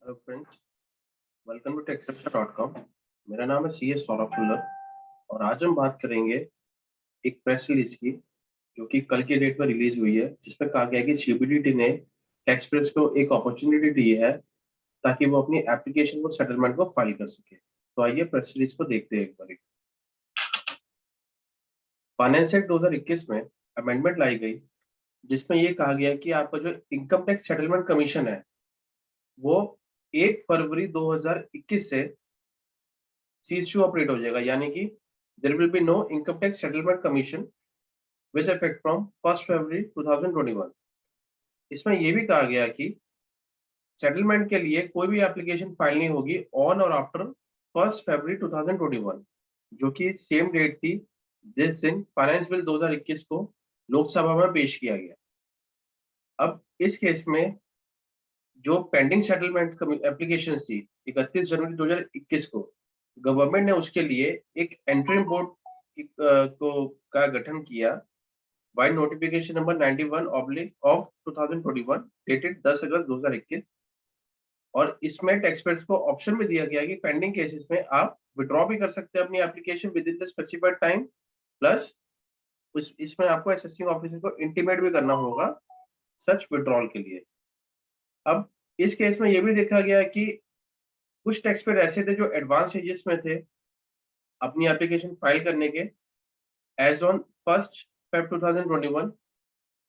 Hello friends, welcome to टेक्सटेक्टर.com। मेरा नाम है CS सौरभ फुल्लर और आज हम बात करेंगे एक प्रेस रिलीज की जो कि कल की डेट में रिलीज हुई है, जिसमें कहा गया है कि CBDT ने टैक्सपेयर्स को एक अपॉर्चुनिटी दी है ताकि वो अपनी एप्लीकेशन को सेटलमेंट को फाइल कर सके। तो आइए प्रेस रिलीज को देखते हैं एक बार। फाइनेंस एक्ट 2021 में अमेंडमेंट लाई गई जिसमें ये कहा गया कि आपका जो इनकम टैक्स सेटलमेंट कमीशन है वो 1 फरवरी 2021 से सीज टू ऑपरेट हो जाएगा, यानी कि there will be no income tax settlement commission with effect from 1 February 2021। इसमें यह भी कहा गया कि सेटलमेंट के लिए कोई भी एप्लीकेशन फाइल नहीं होगी ऑन और आफ्टर 1 फरवरी 2021, जो कि सेम डेट थी जिस दिन फाइनेंस बिल 2021 को लोकसभा में पेश किया गया। अब इस केस में जो पेंडिंग सेटलमेंट एप्लीकेशन थी 31 जनवरी 2021 को गवर्नमेंट ने उसके लिए एक एंट्री बोर्ड का गठन किया by notification number 91 of 2021 dated 10 अगस्त 2021। और इसमें टैक्सपेयर्स को ऑप्शन में दिया गया कि पेंडिंग केसेस में आप विड्रॉ भी कर सकते हैं अपनी application with in the specified time, plus इसमें आपको असेसिंग ऑफिसर को इंटीमेट भी करना होगा सच विड्रॉल के लिए। अब इस केस में यह भी देखा गया कि कुछ टैक्सपेयर ऐसे थे जो एडवांस स्टेजेस में थे अपनी एप्लीकेशन फाइल करने के एज ऑन 1 फेब 2021,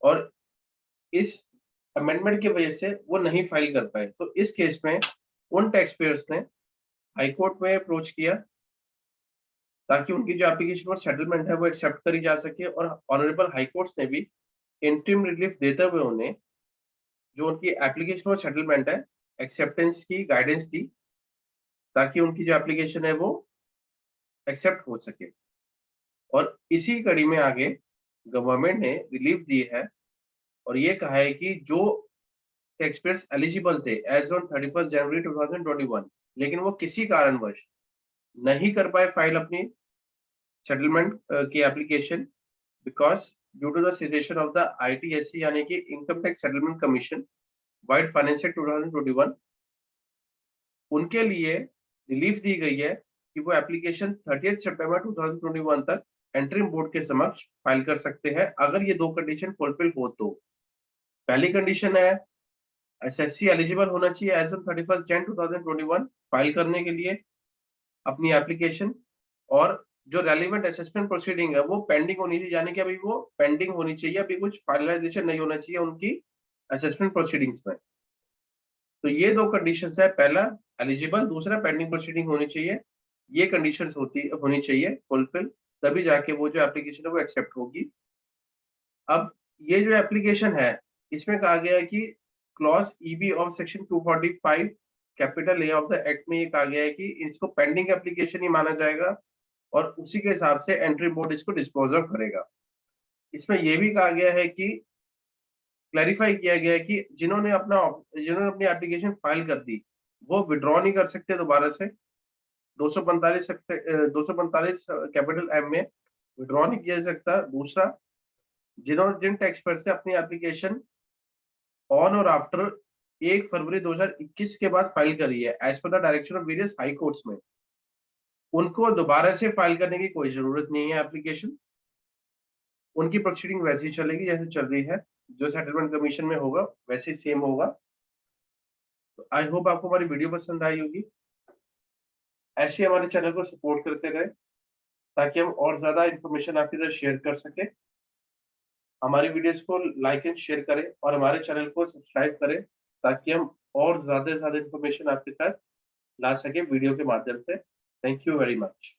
और इस अमेंडमेंट की वजह से वो नहीं फाइल कर पाए। तो इस केस में उन टैक्सपेयर्स ने हाई कोर्ट में अप्रोच किया ताकि उनकी जो एप्लीकेशन और सेटलमेंट है वो एक्सेप्ट करी जा सके, और ऑनरेबल हाई कोर्ट्स ने भी इंटरिम रिलीफ देते हुए उन्हें जो उनकी एप्लीकेशन और सेटलमेंट है एक्सेप्टेंस की गाइडेंस दी ताकि उनकी जो एप्लीकेशन है वो एक्सेप्ट हो सके। और इसी कड़ी में आगे गवर्नमेंट ने रिलीफ दी है और ये कहा है कि जो टैक्सपेयर्स एलिजिबल थे एज ऑन 31 जनवरी 2021 लेकिन वो किसी कारणवश नहीं कर पाए फाइल अपनी सेटलमेंट की application because due to the cessation of the ITSC यानी कि income tax settlement commission vide finance act 2021, उनके लिए रिलीफ दी गई है कि वो एप्लीकेशन 30 सितंबर 2021 तक एंट्रीम बोर्ड के समक्ष फाइल कर सकते हैं अगर ये दो कंडीशन फुलफिल हो तो। पहली कंडीशन है SSC एलिजिबल होना चाहिए एज ऑन 31 जन 2021 फाइल करने के लिए अपनी एप्लीकेशन, और जो रेलिवेंट असेसमेंट प्रोसीडिंग है वो पेंडिंग होनी चाहिए, यानी कि अभी वो पेंडिंग होनी चाहिए, अभी कुछ फाइनलाइजेशन नहीं होना चाहिए उनकी असेसमेंट प्रोसीडिंग्स में। तो ये दो कंडीशंस है, पहला एलिजिबल, दूसरा पेंडिंग प्रोसीडिंग होनी चाहिए। ये कंडीशंस होनी चाहिए फुलफिल, तभी जाके वो जो एप्लीकेशन है वो एक्सेप्ट होगी। अब ये जो एप्लीकेशन है इसमें कहा गया है कि clause EB of section 245 capital A of the act में ये कहा गया है कि इसको पेंडिंग एप्लीकेशन ही माना जाएगा और उसी के हिसाब से एंट्री बोर्ड इसको डिस्पोज ऑफ करेगा। इसमें यह भी कहा गया है कि क्लैरिफाई किया गया है कि जिन्होंने अपनी एप्लीकेशन फाइल कर दी वो विड्रॉ नहीं कर सकते दोबारा से 245 कैपिटल M में विड्रॉ नहीं किया जा सकता। दूसरा, जिन टैक्सपेयर से अपनी एप्लीकेशन ऑन और आफ्टर 1 फरवरी 2021 के बाद फाइल करी है as per the direction of various high courts में, उनको दोबारा से फाइल करने की कोई जरूरत नहीं है एप्लीकेशन, उनकी प्रोसीडिंग वैसे ही चलेगी जैसे चल रही है, जो सेटलमेंट कमीशन में होगा वैसे ही सेम होगा। तो आई होप आपको हमारी वीडियो पसंद आई होगी। ऐसे हमारे चैनल को सपोर्ट करते रहे ताकि हम और ज्यादा इंफॉर्मेशन आपके साथ शेयर कर सके। हमारी वीडियोस को लाइक एंड शेयर करें और हमारे चैनल को सब्सक्राइब करें ताकि हम और ज्यादा से ज्यादा इंफॉर्मेशन आपके साथ ला सके वीडियो के माध्यम से। Thank you very much.